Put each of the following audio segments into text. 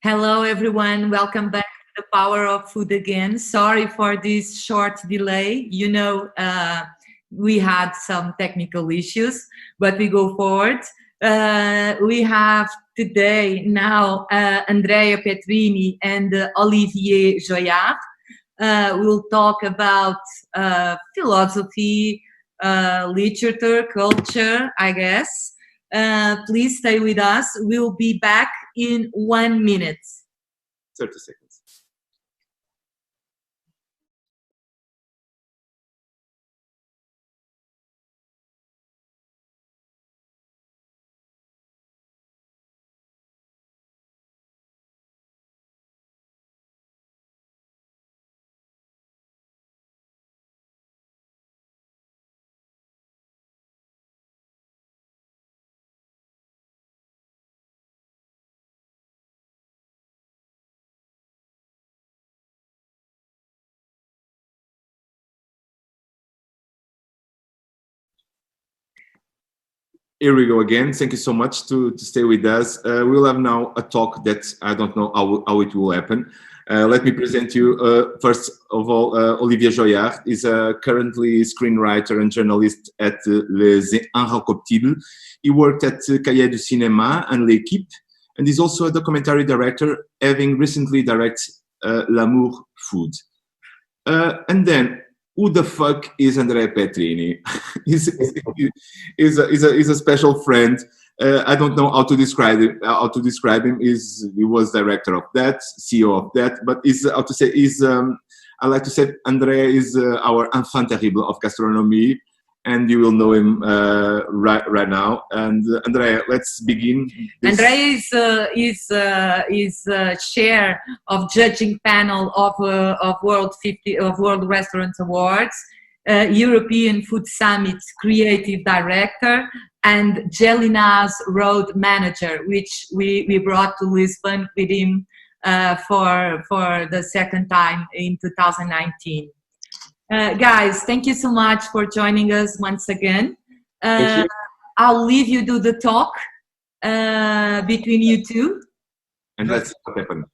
Hello, everyone. Welcome back to the Power of Food again. Sorry for this short delay. We had some technical issues, but we go forward. We have today now Andrea Petrini and Olivier Joyard. We'll talk about philosophy, literature, culture, I guess. Please stay with us. We'll be back in 1 minute. 30 seconds. Here we go again. Thank you so much to stay with us. We'll have now a talk that I don't know how it will happen. Let me present you, first of all, Olivier Joyard is currently screenwriter and journalist at Les Inrecuptibles. He worked at Cahiers du Cinéma and L'Équipe, and is also a documentary director, having recently directed L'Amour Food. And then, who the fuck is Andrea Petrini? he's a special friend. I don't know how to describe him. He was director of that, CEO of that, but I like to say Andrea is our enfant terrible of gastronomy, and you will know him right now. And Andrea, let's begin. Andrea is chair of judging panel of World Restaurant Awards, European Food Summit creative director, and Gelina's road manager, which we brought to Lisbon with him for the second time in 2019. Guys, thank you so much for joining us once again. I'll leave you do the talk between you two. And let's see what happened.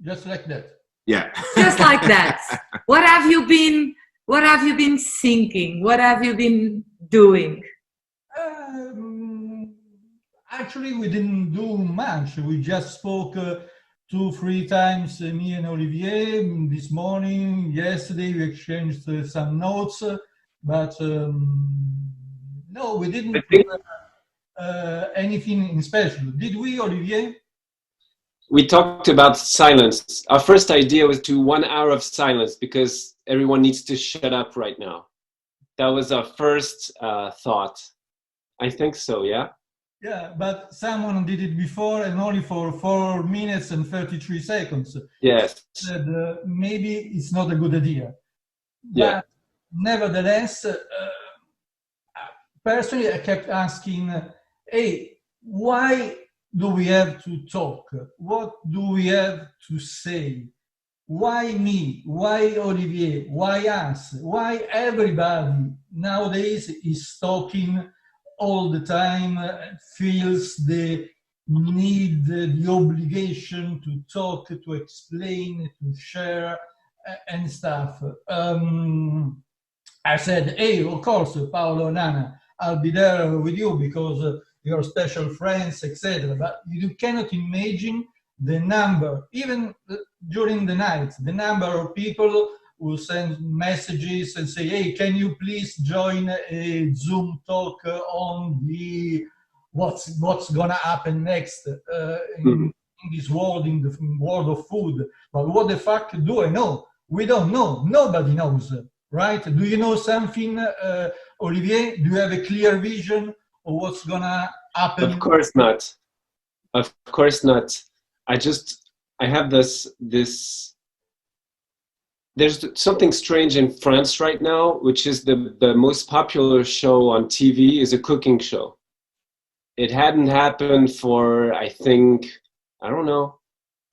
Just like that. Yeah. Just like that. What have you been thinking? What have you been doing? Actually, we didn't do much. We just spoke 2-3 times, me and Olivier, this morning. Yesterday we exchanged some notes, but no, we didn't prepare anything in special. Did we, Olivier? We talked about silence. Our first idea was to do 1 hour of silence because everyone needs to shut up right now. That was our first thought. I think so, yeah? Yeah, but someone did it before and only for 4 minutes and 33 seconds. Yes. Said maybe it's not a good idea. Yeah. But nevertheless, personally, I kept asking, hey, why do we have to talk? What do we have to say? Why me? Why Olivier? Why us? Why everybody nowadays is talking all the time, feels the need, the obligation to talk, to explain, to share, and stuff. I said, hey, of course, Paolo and Anna, I'll be there with you because you're special friends, etc. But you cannot imagine the number, even during the night, the number of people who send messages and say, hey, can you please join a Zoom talk on the what's gonna happen next in this world, in the world of food. But what the fuck do I know? We don't know. Nobody knows, right? Do you know something, Olivier? Do you have a clear vision of what's gonna happen? Of course not. Of course not. I have this. There's something strange in France right now, which is the most popular show on TV is a cooking show. It hadn't happened for, I think, I don't know,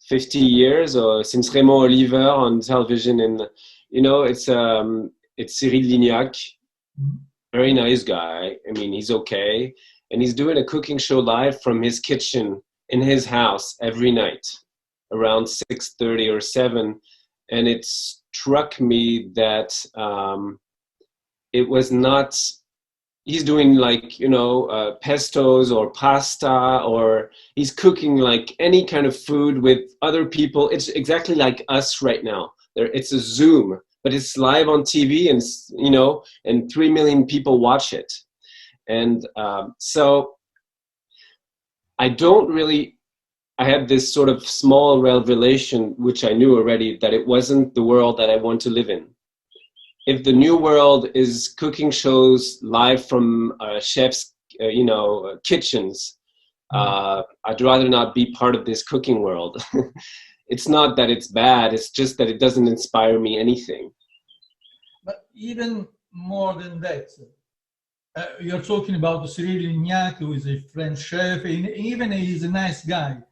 50 years or since Raymond Olivier on television. And, it's Cyril Lignac, very nice guy. I mean, he's okay. And he's doing a cooking show live from his kitchen in his house every night around 6:30 or 7, and it struck me that it was not, he's doing like, you know, pestos or pasta, or he's cooking like any kind of food with other people. It's exactly like us right now. It's a Zoom, but it's live on TV, and, you know, and 3 million people watch it. And so I had this sort of small revelation, which I knew already, that it wasn't the world that I want to live in. If the new world is cooking shows live from chefs, you know, kitchens, I'd rather not be part of this cooking world. It's not that it's bad, it's just that it doesn't inspire me anything. But even more than that, you're talking about Cyril Lignac, who is a French chef, and even he's a nice guy.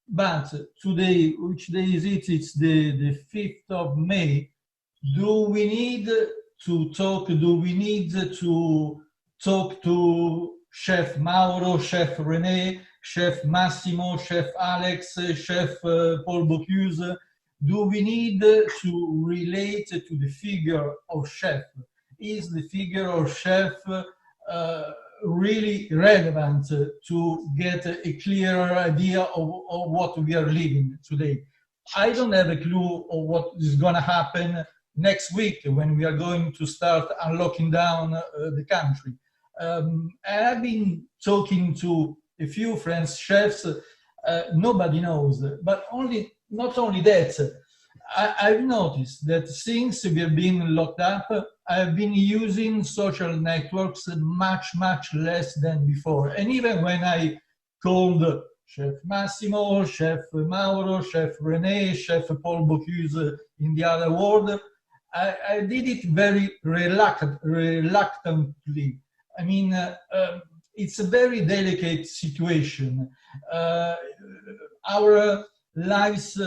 But today, which day is it? It's the 5th of May. Do we need to talk? Do we need to talk to Chef Mauro, Chef René, Chef Massimo, Chef Alex, Chef Paul Bocuse? Do we need to relate to the figure of chef? Is the figure of chef really relevant to get a clearer idea of what we are living today? I don't have a clue of what is going to happen next week when we are going to start unlocking down the country. I've been talking to a few French chefs. Nobody knows, but not only that, I've noticed that since we have been locked up, I've been using social networks much less than before. And even when I called Chef Massimo, Chef Mauro, Chef René, Chef Paul Bocuse in the other world, I did it very reluctantly. I mean, it's a very delicate situation. Our lives,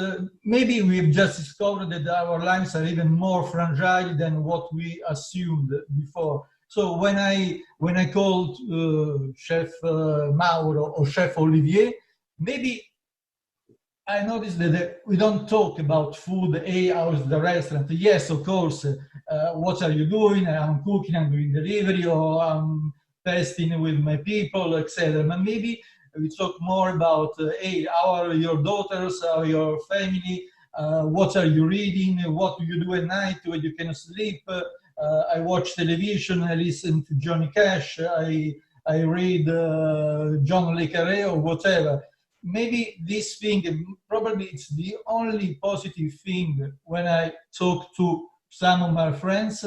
maybe we've just discovered that our lives are even more fragile than what we assumed before. So when I called Chef Mauro or Chef Olivier, maybe I noticed that we don't talk about food. Hey, how's the restaurant? Yes, of course. What are you doing? I'm cooking, I'm doing delivery, or I'm testing with my people, etc. But maybe we talk more about, hey, how are your daughters, how are your family, what are you reading, what do you do at night when you can sleep? I watch television, I listen to Johnny Cash, I read John Le Carré or whatever. Maybe this thing, probably it's the only positive thing when I talk to some of my friends,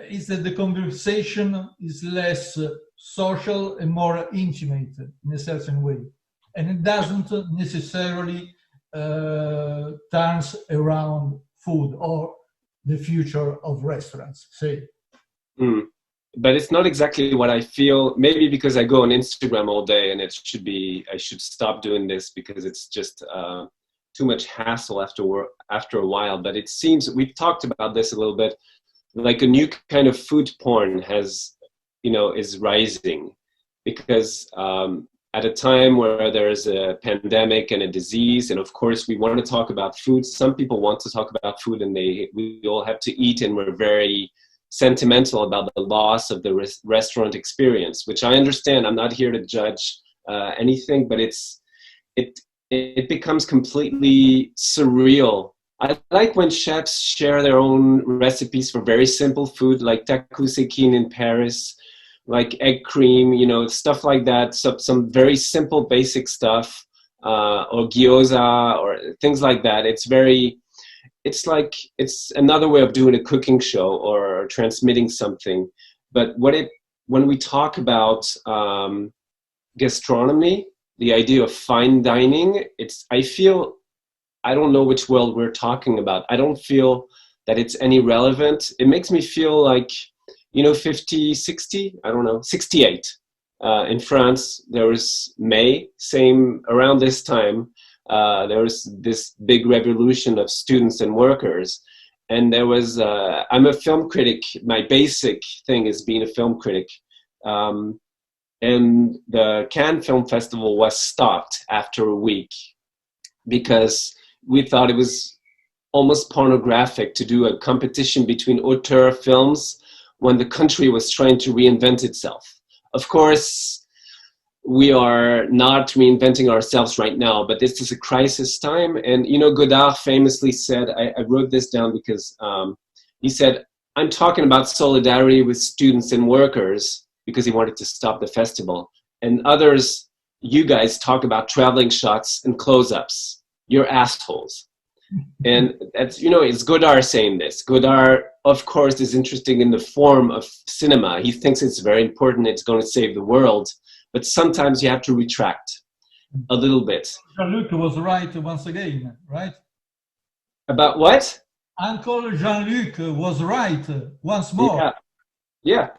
is that the conversation is less social and more intimate in a certain way. And it doesn't necessarily turns around food or the future of restaurants, say. But it's not exactly what I feel, maybe because I go on Instagram all day, and I should stop doing this because it's just too much hassle after a while. But it seems, we've talked about this a little bit, like a new kind of food porn is rising, because at a time where there is a pandemic and a disease, and of course we want to talk about food. Some people want to talk about food, and we all have to eat, and we're very sentimental about the loss of the restaurant experience, which I understand. I'm not here to judge anything, but it becomes completely surreal. I like when chefs share their own recipes for very simple food, like takoussekin in Paris, like egg cream, stuff like that. Some very simple, basic stuff, or gyoza, or things like that. It's like, it's another way of doing a cooking show or transmitting something. But when we talk about gastronomy, the idea of fine dining, I don't know which world we're talking about. I don't feel that it's any relevant. It makes me feel like, 50, 60, I don't know, 68. In France, there was May, same around this time. There was this big revolution of students and workers. And there was, I'm a film critic. My basic thing is being a film critic. And the Cannes Film Festival was stopped after a week because we thought it was almost pornographic to do a competition between auteur films when the country was trying to reinvent itself. Of course, we are not reinventing ourselves right now, but this is a crisis time. And, you know, Godard famously said, I wrote this down because he said, I'm talking about solidarity with students and workers, because he wanted to stop the festival. And others, you guys talk about traveling shots and close-ups. You're assholes. And that's, you know, it's Godard saying this. Godard, of course, is interested in the form of cinema. He thinks it's very important. It's going to save the world. But sometimes you have to retract a little bit. Jean-Luc was right once again, right? About what? Uncle Jean-Luc was right once more. Yeah.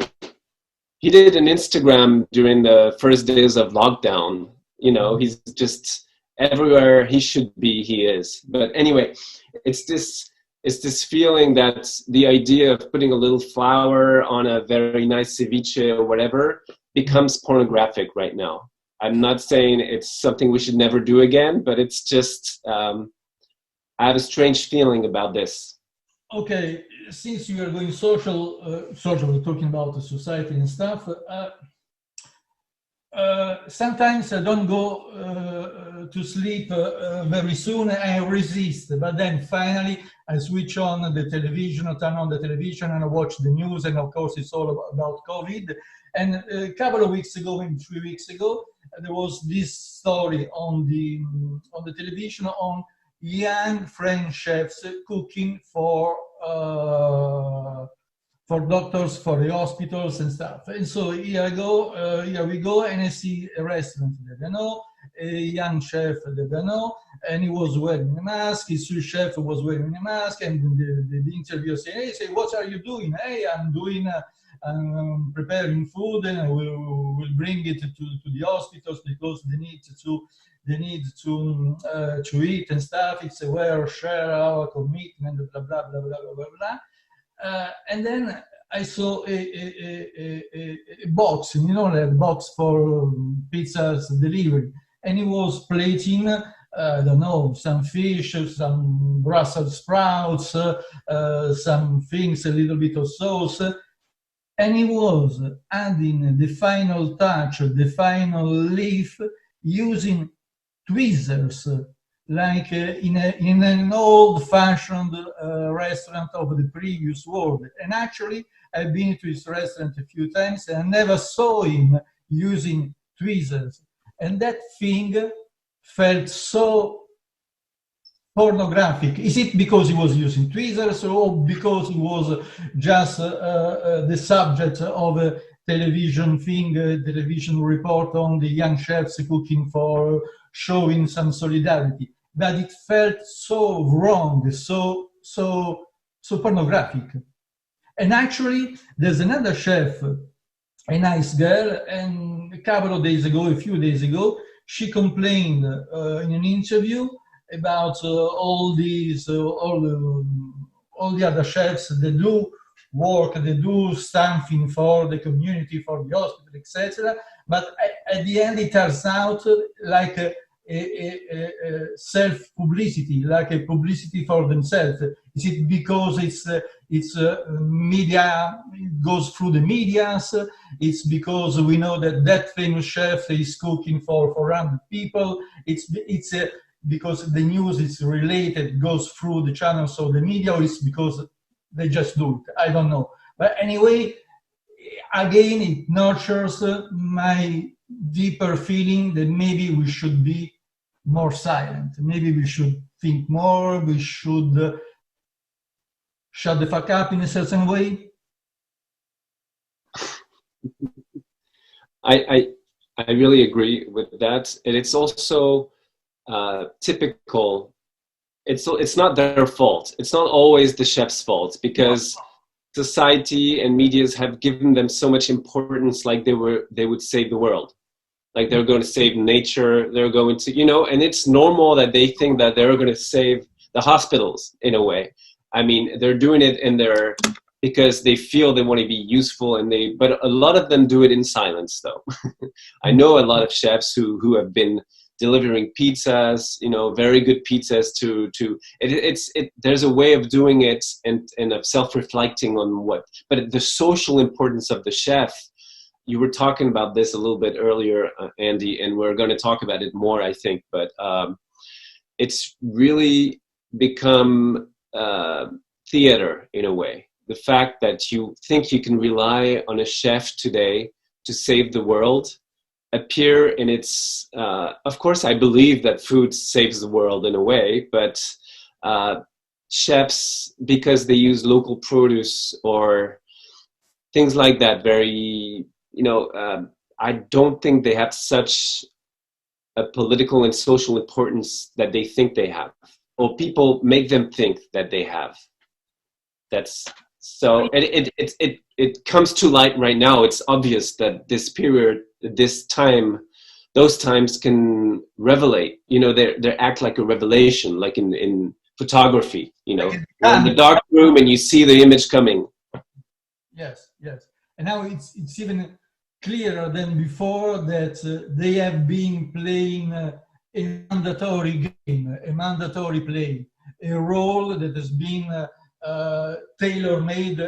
He did an Instagram during the first days of lockdown. You know, he's just everywhere he should be, he is. But anyway, it's this feeling that the idea of putting a little flower on a very nice ceviche or whatever becomes pornographic right now. I'm not saying it's something we should never do again, but it's just, I have a strange feeling about this. Okay, since you are going social, we're talking about the society and stuff. Sometimes I don't go to sleep very soon. I resist, but then finally I switch on the television, or turn on the television, and I watch the news. And of course, it's all about COVID. And a couple of weeks ago, maybe 3 weeks ago, there was this story on the television on young French chefs cooking for doctors, for the hospitals and stuff. And so here we go, and I see a restaurant that I know, a young chef that I know, and he was wearing a mask. His sous chef was wearing a mask, and the interviewer said, "What are you doing?" "Hey, I'm preparing food, and I will bring it to the hospitals because they need to eat and stuff. It's a way share our commitment, blah blah blah blah blah blah." And then I saw a box, you know, a box for pizzas delivery, and he was plating, I don't know, some fish, some Brussels sprouts, some things, a little bit of sauce. And he was adding the final touch, the final leaf, using tweezers, like in an old-fashioned restaurant of the previous world. And actually, I've been to his restaurant a few times, and I never saw him using tweezers. And that thing felt so pornographic. Is it because he was using tweezers, or because he was just the subject of a television thing, a television report on the young chefs cooking for showing some solidarity? But it felt so wrong, so pornographic. And actually, there's another chef, a nice girl, and a few days ago, she complained in an interview about all the other chefs that do work, they do something for the community, for the hospital, etc. But at the end, it turns out like a self-publicity, like a publicity for themselves. Is it because it's media, it goes through the medias? It's because we know that famous chef is cooking for 400 people. It's because the news is related, goes through the channels of the media, or it's because they just do it? I don't know. But anyway, again, it nurtures my deeper feeling that maybe we should be more silent. Maybe we should think more. We should shut the fuck up in a certain way. I really agree with that. And it's also typical. It's not their fault. It's not always the chef's fault, because society and medias have given them so much importance, like they would save the world, like they're going to save nature, they're going to, you know, and it's normal that they think that they're going to save the hospitals in a way. I mean, they're doing it in their because they feel they want to be useful, but a lot of them do it in silence though. I know a lot of chefs who have been delivering pizzas, very good pizzas there's a way of doing it and of self-reflecting on but the social importance of the chef, you were talking about this a little bit earlier, Andy, and we're going to talk about it more, I think, but it's really become theater in a way. The fact that you think you can rely on a chef today to save the world appear in its, of course, I believe that food saves the world in a way, but chefs, because they use local produce or things like that, very, I don't think they have such a political and social importance that they think they have, or people make them think that they have. That's so, and it comes to light right now. It's obvious that this period, this time, those times can revelate. They act like a revelation, like in photography. You're in the dark room and you see the image coming. Yes. And now it's even clearer than before that they have been playing a mandatory game, a mandatory play, a role that has been tailor-made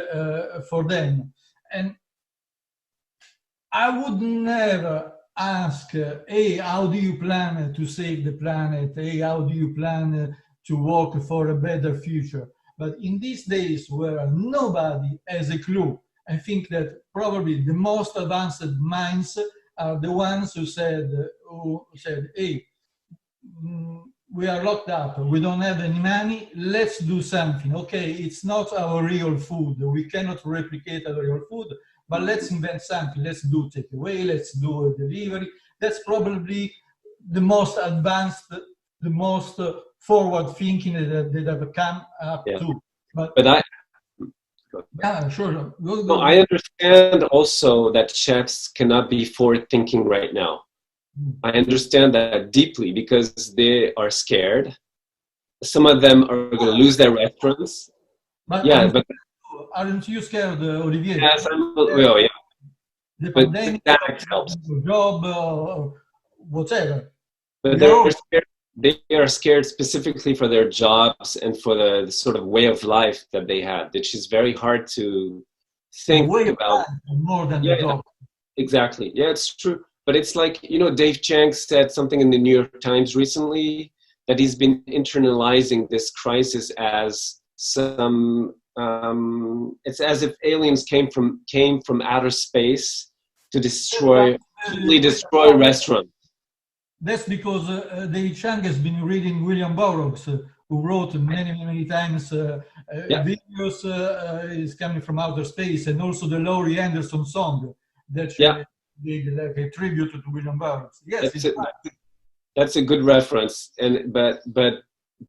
for them. And I would never ask, hey, how do you plan to save the planet? Hey, how do you plan to work for a better future? But in these days where nobody has a clue, I think that probably the most advanced minds are the ones who said, hey, we are locked up, we don't have any money, let's do something. Okay, it's not our real food, we cannot replicate our real food, but let's invent something. Let's do takeaway, let's do a delivery. That's probably the most advanced, the most forward thinking that have come up to. But yeah, sure. No, I understand also that chefs cannot be forward thinking right now. I understand that deeply because they are scared. Some of them are going to lose their restaurants. But aren't you scared, Olivier? Yes, yeah. The But pandemic, that helps. job, or whatever. But they are scared specifically for their jobs and for the sort of way of life that they had, which is very hard to think about. More than the job. Exactly. Yeah, it's true. But it's like, Dave Chang said something in the New York Times recently, that he's been internalizing this crisis as some, it's as if aliens came from outer space to destroy restaurants. That's because Dave Chang has been reading William Burroughs, who wrote many times videos is coming from outer space, and also the Laurie Anderson song that she did like a tribute to William Burroughs. Yes, that's a good reference, but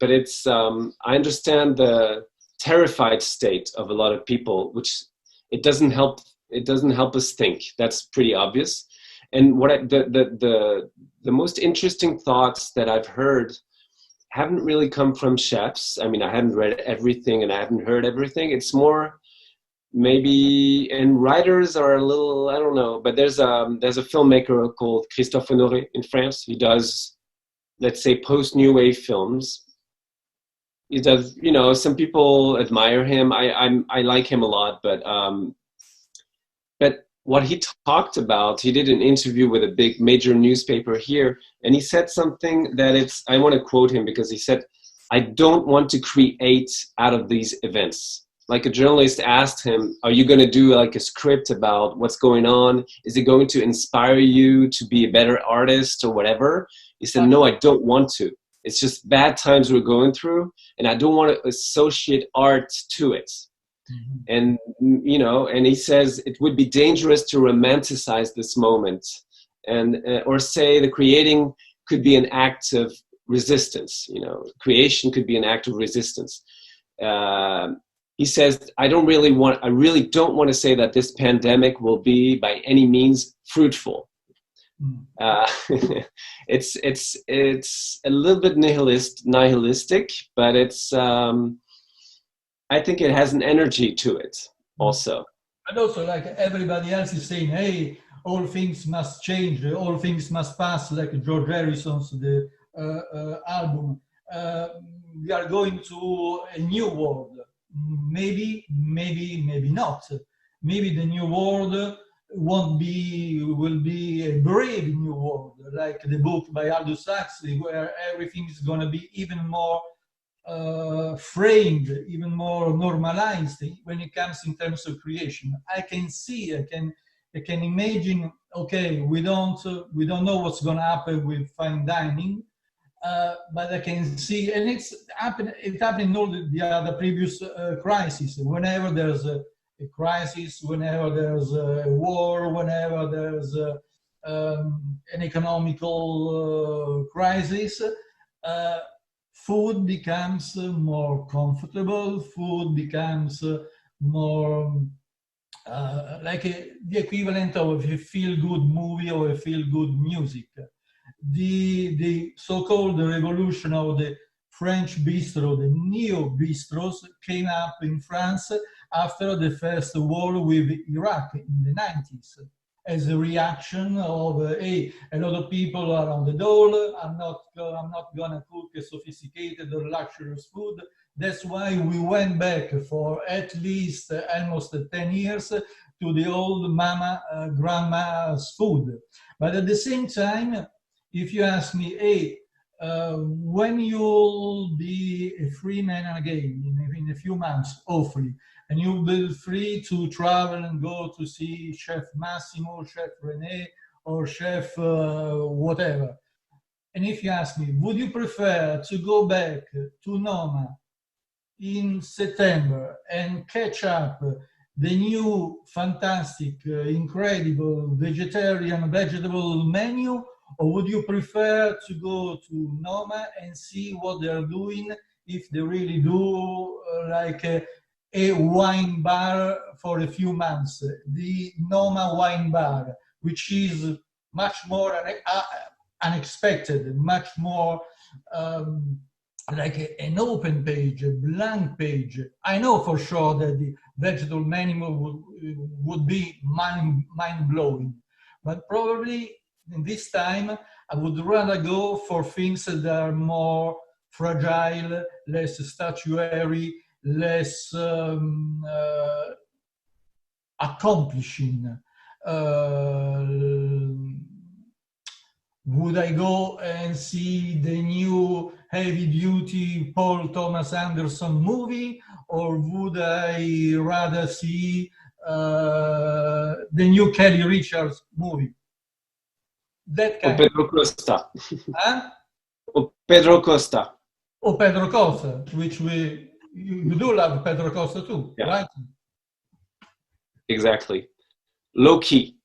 it's I understand the terrified state of a lot of people, which it doesn't help us think. That's pretty obvious. And what the most interesting thoughts that I've heard haven't really come from chefs. I mean, I haven't read everything and I haven't heard everything. It's more maybe, and writers are a little, I don't know, but there's a filmmaker called Christophe Honoré in France. He does, let's say, post-New Wave films. He does, some people admire him. I like him a lot, but what he talked about, he did an interview with a big major newspaper here, and he said something that I want to quote him because he said, I don't want to create out of these events. Like a journalist asked him, are you going to do like a script about what's going on? Is it going to inspire you to be a better artist or whatever? He said, no, I don't want to. It's just bad times we're going through, and I don't want to associate art to it. Mm-hmm. And, and he says it would be dangerous to romanticize this moment and, or say the creating could be an act of resistance, creation could be an act of resistance. He says, I really don't want to say that this pandemic will be by any means fruitful. It's a little bit nihilistic, but it's, I think it has an energy to it. also. And also, like everybody else is saying, hey, all things must change, all things must pass, like George Harrison's album. We are going to a new world. Maybe not. Maybe the new world will be a brave new world, like the book by Aldous Huxley, where everything is going to be even more framed, even more normalized when it comes in terms of creation. I can imagine. Okay, we don't know what's going to happen with fine dining, but I can see, and it happened in all the other previous crises. Whenever there's a crisis, whenever there's a war, whenever there's an economical crisis, food becomes more comfortable, food becomes more like the equivalent of a feel-good movie or a feel-good music. The so-called revolution of the French bistro, the neo-bistros, came up in France after the first war with Iraq in the 90s, as a reaction of, hey, a lot of people are on the dole, I'm not gonna cook a sophisticated or luxurious food. That's why we went back for at least almost 10 years to the old grandma's food. But at the same time, if you ask me, hey, when you'll be a free man again in a few months, hopefully, and you'll be free to travel and go to see Chef Massimo, Chef René, or Chef whatever. And if you ask me, would you prefer to go back to Noma in September and catch up the new fantastic, incredible vegetable menu, or would you prefer to go to Noma and see what they're doing, if they really do like a wine bar for a few months, the Noma wine bar, which is much more unexpected, much more like an open page, a blank page. I know for sure that the vegetable menu would be mind-blowing, but probably in this time I would rather go for things that are more fragile, less statuary, less accomplishing. Would I go and see the new heavy-duty Paul Thomas Anderson movie, or would I rather see the new Kelly Richards movie? That kind. Or Pedro Costa. Huh? Or Pedro Costa. Or Pedro Costa, which you do love Pedro Costa too, yeah. Right? Exactly. Low key.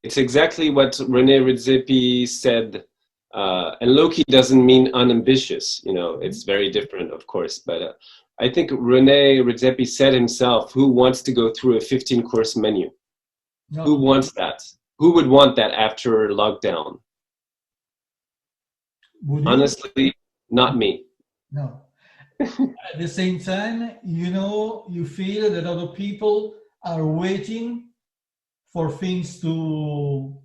It's exactly what René Redzepi said. And low key doesn't mean unambitious. You know, it's very different, of course. But I think René Redzepi said himself, who wants to go through a 15-course menu? No. Who wants that? Who would want that after lockdown? Honestly, not me. No. At the same time, you know, you feel that other people are waiting for things to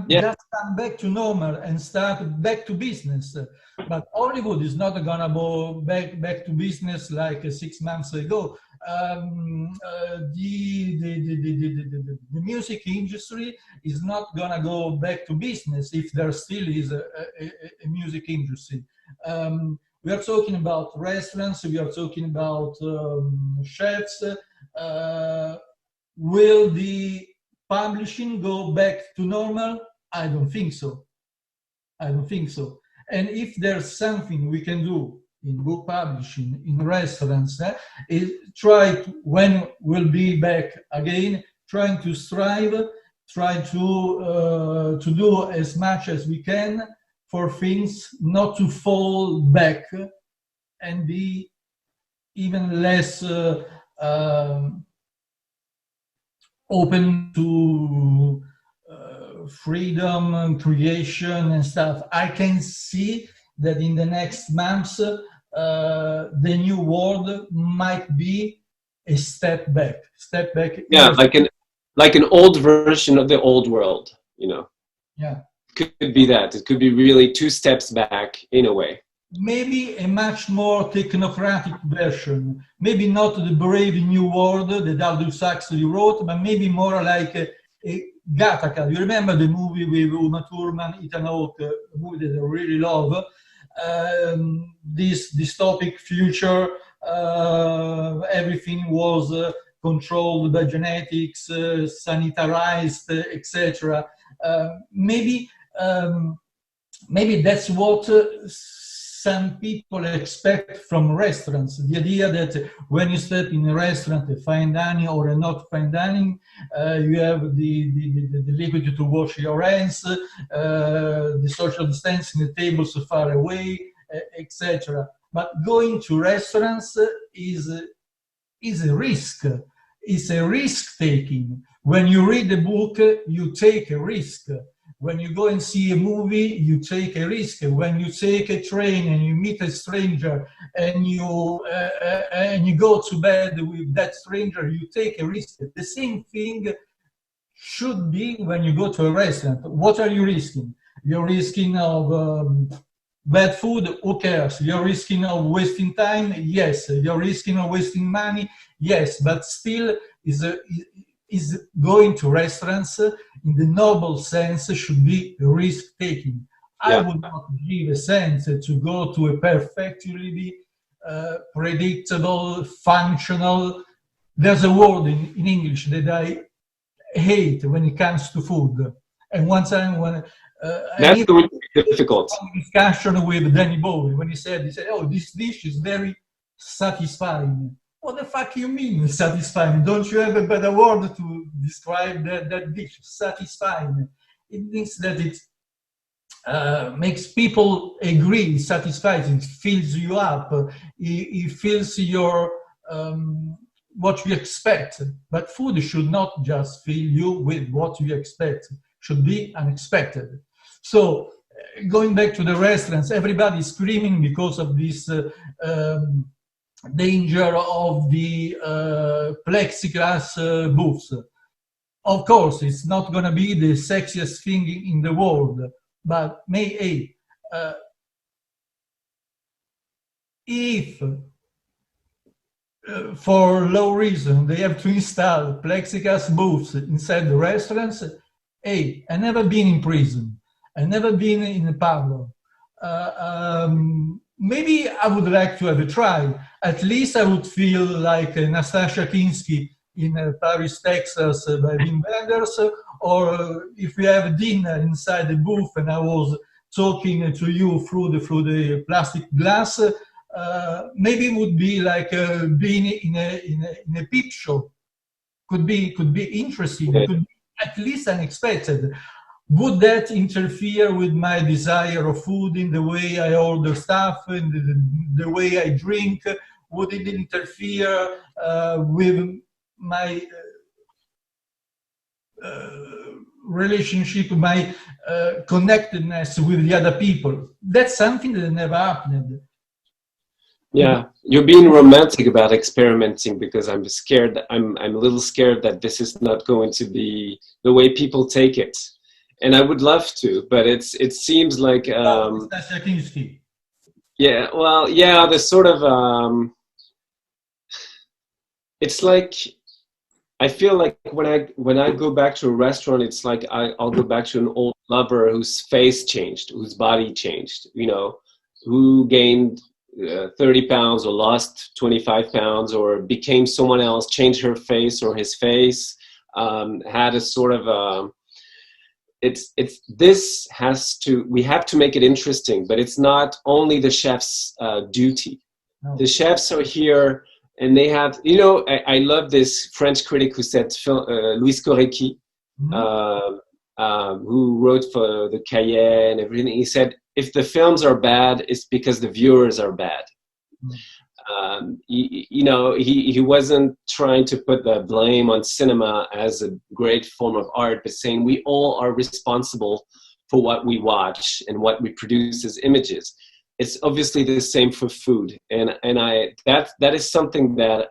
just come back to normal and start back to business. But Hollywood is not gonna go back to business like 6 months ago. The music industry is not gonna go back to business if there still is a music industry. We are talking about restaurants, we are talking about chefs. Will the publishing go back to normal? I don't think so. And if there's something we can do in book publishing, in restaurants, is try to, when we'll be back again, trying to strive, try to do as much as we can for things not to fall back and be even less open to freedom and creation and stuff. I can see that in the next months, the new world might be a step back. Step back. Yeah, like an old version of the old world, you know. Yeah. Could be that. It could be really 2 steps back in a way. Maybe a much more technocratic version. Maybe not the Brave New World that Aldous Huxley wrote, but maybe more like a Gattaca. You remember the movie with Uma Thurman, Ethan Hawke, a movie that I really love. This dystopic future, everything was controlled by genetics, sanitarized, etc. Maybe that's what some people expect from restaurants. The idea that when you step in a restaurant, a fine dining or a not fine dining, you have the liquid to wash your hands, the social distancing, the tables far away, etc. But going to restaurants is a risk. It's a risk taking. When you read a book, you take a risk. When you go and see a movie, you take a risk. When you take a train and you meet a stranger and you go to bed with that stranger, you take a risk. The same thing should be when you go to a restaurant. What are you risking? You're risking of bad food. Who cares? You're risking of wasting time. Yes. You're risking of wasting money. Yes. But still, is going to restaurants in the noble sense should be risk-taking. Yeah. I would not give a sense to go to a perfectly predictable, functional. There's a word in English that I hate when it comes to food. And one time when that's going to be difficult. Discussion with Danny Bowie when he said, "Oh, this dish is very satisfying." What the fuck you mean satisfying? Don't you have a better word to describe that dish? Satisfying. It means that it makes people agree, satisfies, it fills you up, it fills your what you expect. But food should not just fill you with what you expect, should be unexpected. So going back to the restaurants, everybody's screaming because of this danger of the plexiglass booths. Of course, it's not going to be the sexiest thing in the world, but if for low reason they have to install plexiglass booths inside the restaurants, I've never been in prison, I've never been in a parlor. Maybe I would like to have a try. At least I would feel like Nastasia Kinski in Paris, Texas by Wim Wenders, or if we have dinner inside the booth and I was talking to you through the plastic glass, maybe it would be like being in a peep show. Could be interesting, could be at least unexpected. Would that interfere with my desire of food in the way I order stuff and the way I drink? Would it interfere with my relationship, my connectedness with the other people? That's something that never happened. Yeah, you're being romantic about experimenting because I'm scared. I'm a little scared that this is not going to be the way people take it. And I would love to, but it seems like yeah, well, yeah, the sort of it's like I feel like when I go back to a restaurant, it's like I'll go back to an old lover whose face changed, whose body changed, you know, who gained 30 pounds or lost 25 pounds or became someone else, changed her face or his face, had a sort of we have to make it interesting, but it's not only the chef's duty. No. The chefs are here and they have, you know, I love this French critic who said, Louis Korecki, who wrote for the Cahiers and everything. He said, if the films are bad, it's because the viewers are bad. You know, he wasn't trying to put the blame on cinema as a great form of art, but saying we all are responsible for what we watch and what we produce as images. It's obviously the same for food, and that is something that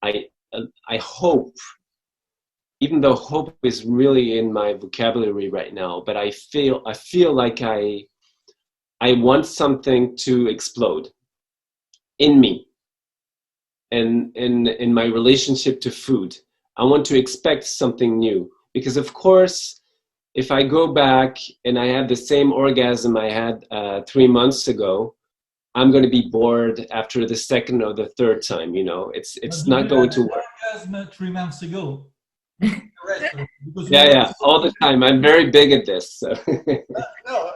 I hope, even though hope is really in my vocabulary right now, but I feel like I want something to explode in me and in my relationship to food. I want to expect something new, because of course, if I go back and I have the same orgasm I had 3 months ago, I'm going to be bored after the second or the third time. You know, it's not going to work. Orgasm 3 months ago. Because Yeah, all the time. I'm very big at this. So. No,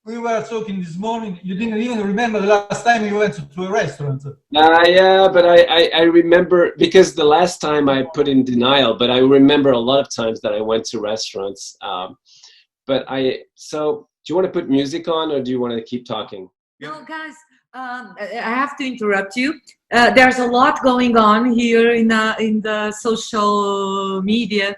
we were talking this morning. You didn't even remember the last time you went to a restaurant. Yeah, but I remember, because the last time I put in denial, but I remember a lot of times that I went to restaurants. So do you want to put music on, or do you want to keep talking? No, guys, I have to interrupt you. There's a lot going on here in the social media.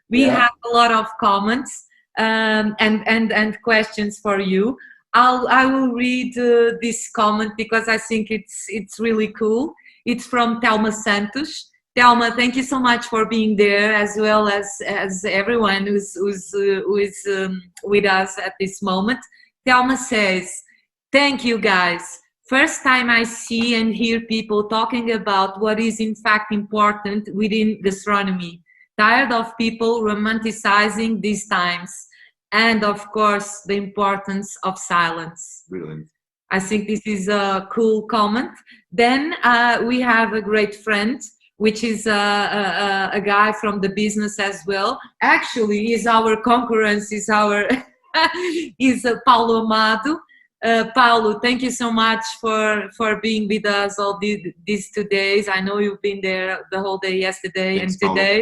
We have a lot of comments and questions for you. I will read this comment because I think it's really cool. It's from Thelma Santos. Thelma, thank you so much for being there, as well as everyone who's with us at this moment. Thelma says, "Thank you, guys. First time I see and hear people talking about what is in fact important within gastronomy. Tired of people romanticizing these times. And of course, the importance of silence." Brilliant. I think this is a cool comment. Then we have a great friend, which is a guy from the business as well. Actually, he's our concurrence, is Paulo Amado. Paulo, thank you so much for being with us all these 2 days. I know you've been there the whole day yesterday. Thanks, and today.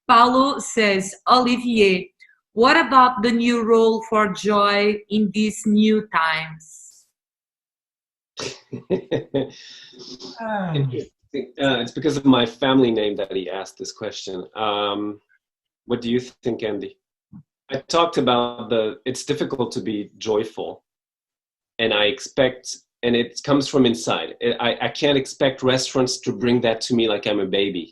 Paulo says, "Olivier, what about the new role for Joy in these new times?" It's because of my family name that he asked this question. What do you think, Andy? I talked about it's difficult to be joyful. And and it comes from inside. I can't expect restaurants to bring that to me like I'm a baby.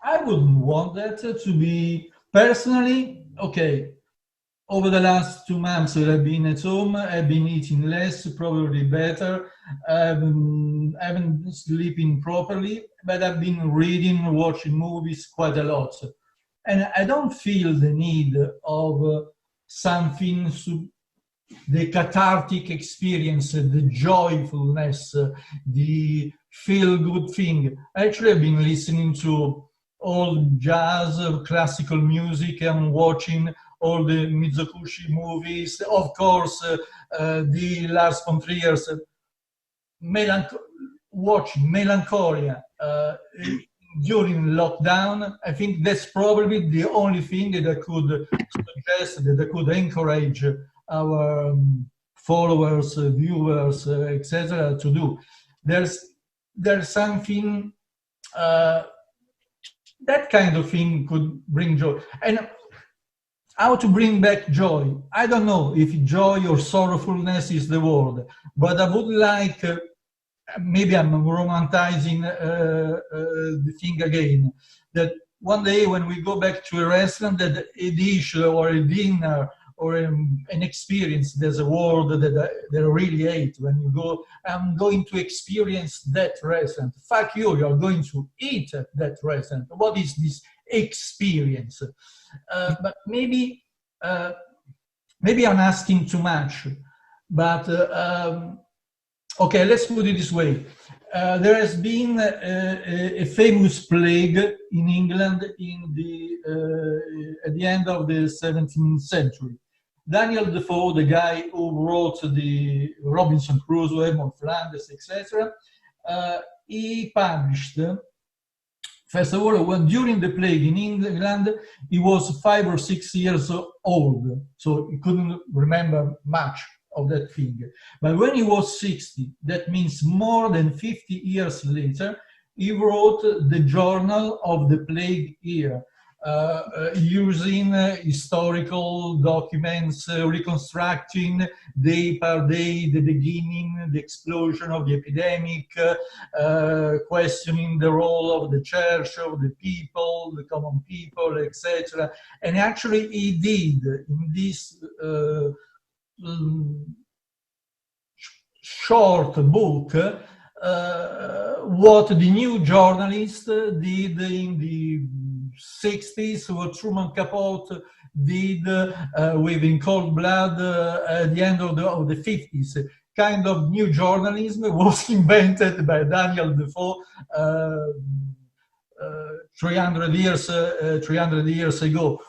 I wouldn't want that to be personally. Okay, over the last 2 months that I've been at home, I've been eating less, probably better. I haven't been sleeping properly, but I've been reading, watching movies quite a lot. And I don't feel the need of something, the cathartic experience, the joyfulness, the feel-good thing. Actually, I've been listening to all jazz, classical music, and watching all the Mizoguchi movies. Of course, the Lars von Trier's watching Melancholia during lockdown. I think that's probably the only thing that I could suggest, that I could encourage our followers, viewers, etc. to do. There's something, that kind of thing could bring joy. And how to bring back joy? I don't know if joy or sorrowfulness is the word, but I would like, maybe I'm romanticizing the thing again, that one day when we go back to a restaurant, that a dish or a dinner or an experience, there's a word that I really hate. When you go, I'm going to experience that restaurant. Fuck you, you're going to eat at that restaurant. What is this experience? But maybe I'm asking too much. But okay, let's put it this way. There has been a famous plague in England at the end of the 17th century. Daniel Defoe, the guy who wrote the Robinson Crusoe, Mont Flanders, etc., he published, first of all, when during the plague in England, he was 5 or 6 years old, so he couldn't remember much of that thing. But when he was 60, that means more than 50 years later, he wrote the Journal of the Plague Year. using historical documents, reconstructing day per day the beginning, the explosion of the epidemic, questioning the role of the church, of the people, the common people, etc. And actually he did in this short book what the new journalist did in the 60s, what Truman Capote did with In Cold Blood at the end of the 50s. Kind of new journalism was invented by Daniel Defoe 300 years ago.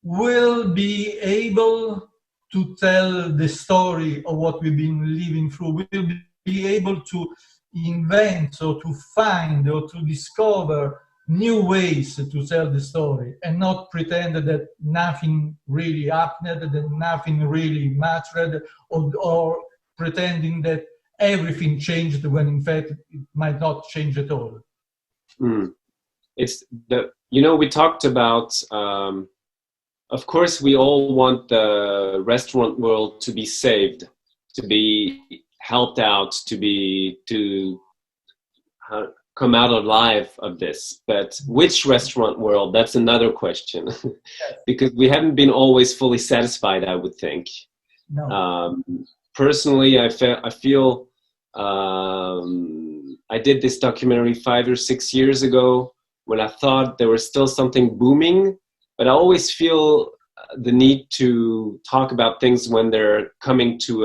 Will be able to tell the story of what we've been living through. Will be able to invent or to find or to discover new ways to tell the story, and not pretend that nothing really happened, that nothing really mattered, or pretending that everything changed when in fact it might not change at all. It's the, you know, we talked about, of course, we all want the restaurant world to be saved, to be helped out, to come out alive of this. But which restaurant world? That's another question. Because we haven't been always fully satisfied, I would think. No. Personally, I feel I did this documentary 5 or 6 years ago when I thought there was still something booming, but I always feel the need to talk about things when they're coming to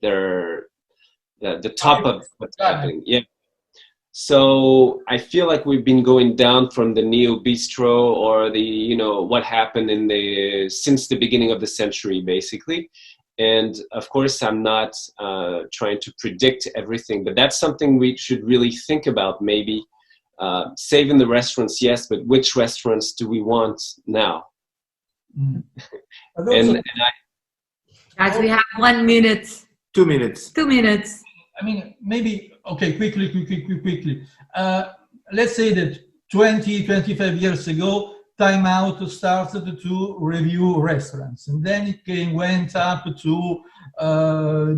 the top of what's happening. Yeah. So I feel like we've been going down from the neo bistro or the, you know, what happened since the beginning of the century, basically. And of course, I'm not trying to predict everything, but that's something we should really think about. Maybe saving the restaurants, yes, but which restaurants do we want now? Mm. Guys, we have 1 minute. 2 minutes. 2 minutes. I mean, maybe, okay, quickly. Let's say that 20, 25 years ago, Time Out started to review restaurants, and then it went up to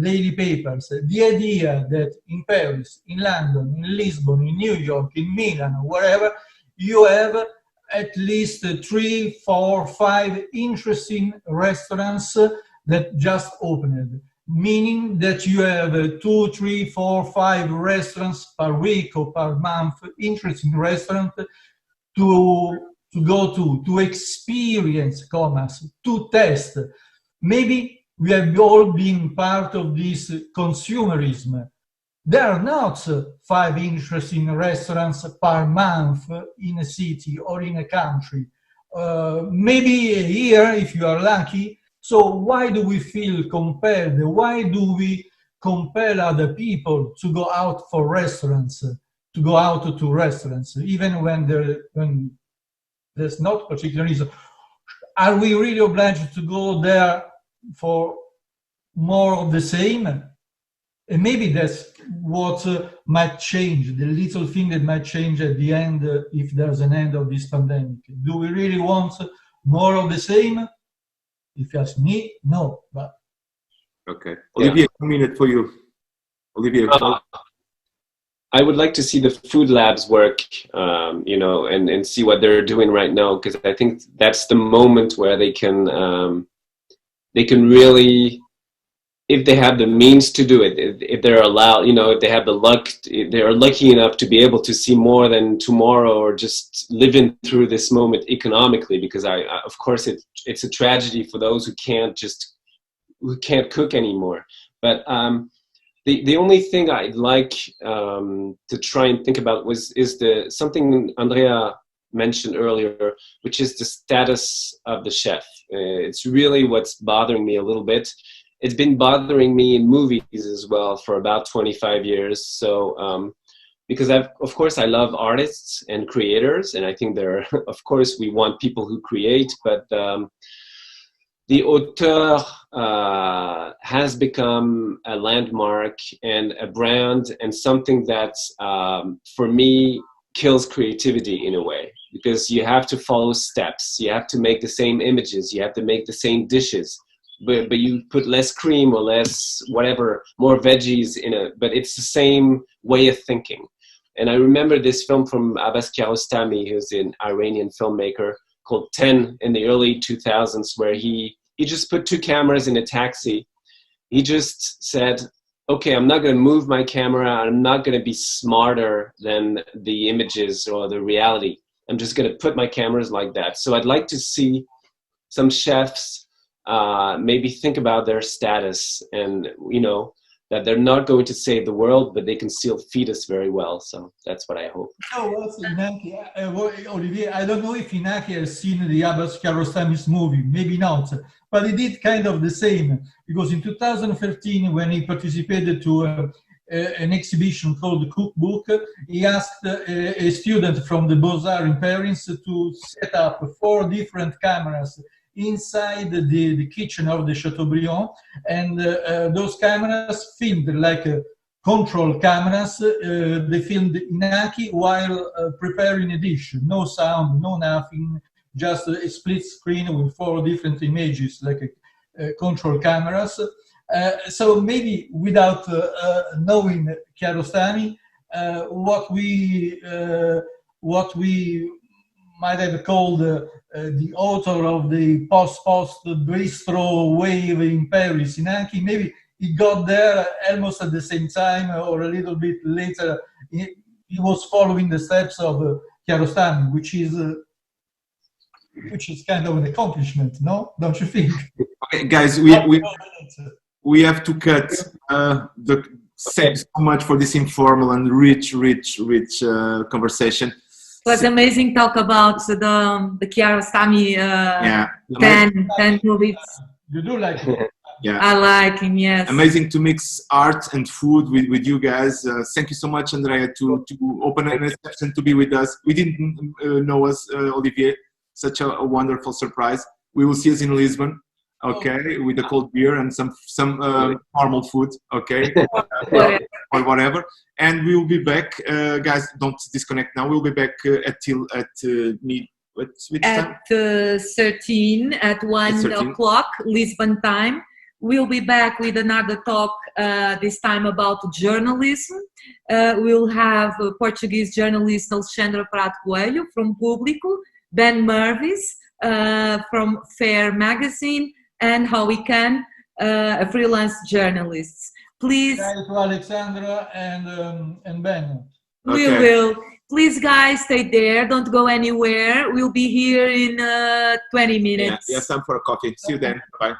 daily papers. The idea that in Paris, in London, in Lisbon, in New York, in Milan, wherever, you have at least 3, 4, 5 interesting restaurants that just opened. Meaning that you have 2, 3, 4, 5 restaurants per week or per month, interesting restaurant to go to experience commerce, to test. Maybe we have all been part of this consumerism. There are not 5 interesting restaurants per month in a city or in a country. Maybe a year, if you are lucky. So why do we feel compelled? Why do we compel other people to go out for restaurants, to go out to restaurants, even when there's not particular reason? Are we really obliged to go there for more of the same? And maybe that's what might change, the little thing that might change at the end, if there's an end of this pandemic. Do we really want more of the same? If you ask me, no. But okay, Olivier, 1 minute for you. Olivier, I would like to see the food labs work, you know, and see what they're doing right now, because I think that's the moment where they can really, if they have the means to do it, if they're allowed, you know, if they have the luck, if they are lucky enough to be able to see more than tomorrow, or just living through this moment economically, because of course it's a tragedy for those who can't cook anymore. But the only thing I'd like to try and think about is something Andrea mentioned earlier, which is the status of the chef. It's really what's bothering me a little bit. It's been bothering me in movies as well for about 25 years. So, because of course I love artists and creators, and I think of course we want people who create, but the auteur has become a landmark and a brand, and something that for me kills creativity in a way. because you have to follow steps. You have to make the same images. You have to make the same dishes, but you put less cream or less whatever, more veggies in it. But it's the same way of thinking. And I remember this film from Abbas Kiarostami, who's an Iranian filmmaker, called 10 in the early 2000s, where he just put 2 cameras in a taxi. He just said, okay, I'm not going to move my camera. I'm not going to be smarter than the images or the reality. I'm just going to put my cameras like that. So I'd like to see some chefs maybe think about their status, and, you know, that they're not going to save the world, but they can still feed us very well. So that's what I hope. So also, Inaki, Olivier, I don't know if Inaki has seen the Abbas Kiarostami's movie, maybe not, but he did kind of the same, because in 2013, when he participated to an exhibition called the Cookbook, he asked a student from the Beaux-Arts in Paris to set up 4 different cameras inside the kitchen of the Chateaubriand, and those cameras filmed like control cameras. They filmed Inaki while preparing a dish. No sound, no nothing, just a split screen with 4 different images, like control cameras. So maybe without knowing Kiarostami, what we might have called the author of the post bistro wave in Paris, Inaki, maybe he got there almost at the same time or a little bit later. He was following the steps of Kiarostami, which is kind of an accomplishment, no? Don't you think? Okay, guys, we have to cut. Thanks so much for this informal and rich conversation. It was amazing talk about the Kiarostami 10 movies. You do like it? Yeah, I like him, yes. Amazing to mix art and food with you guys. Thank you so much, Andrea, to open an exception to be with us. We didn't know us, Olivier. Such a wonderful surprise. We will see us in Lisbon, okay, with a cold beer and some normal food, okay, or whatever. And we will be back, guys. Don't disconnect now. We'll be back at 13 at 1 o'clock Lisbon time. We'll be back with another talk, this time about journalism. We'll have Portuguese journalist Alexandra Prato Coelho from Público, Ben Mervis from Fair Magazine, and Howie Khan, a freelance journalist. Please. Thank you, Alexandra and Ben. We will. Please, guys, stay there. Don't go anywhere. We'll be here in 20 minutes. Yeah, time for a coffee. See you then. Bye.